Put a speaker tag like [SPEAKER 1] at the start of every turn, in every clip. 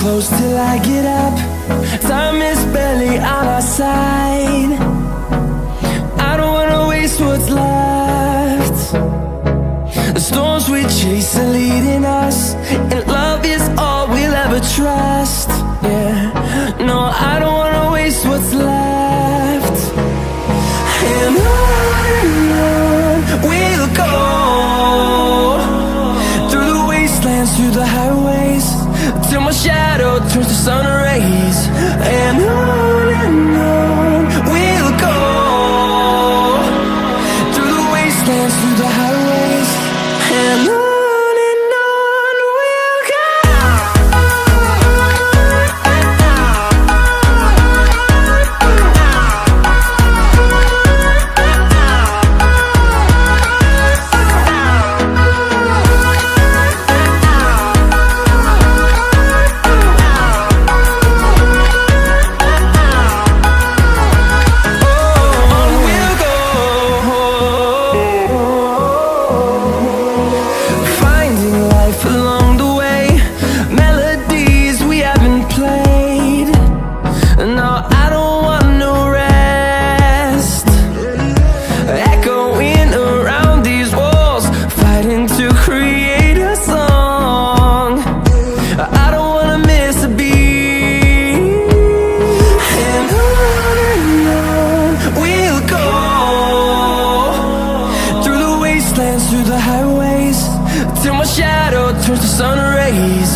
[SPEAKER 1] close till I get up. Time is barely on our side. I don't wanna waste what's left. The storms we chase are leading us, and love is all we'll ever trust. Yeah, no, I don't wanna waste what's left. And on we'll go, through the wastelands, through the highways, till my shadow turns to sun rays. And on we'll go, through the wastelands, through the highways, and on. Through the highways, till my shadow turns to sun rays.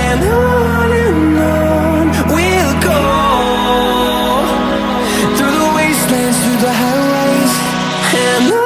[SPEAKER 1] And on we'll go, through the wastelands, through the highways, and on.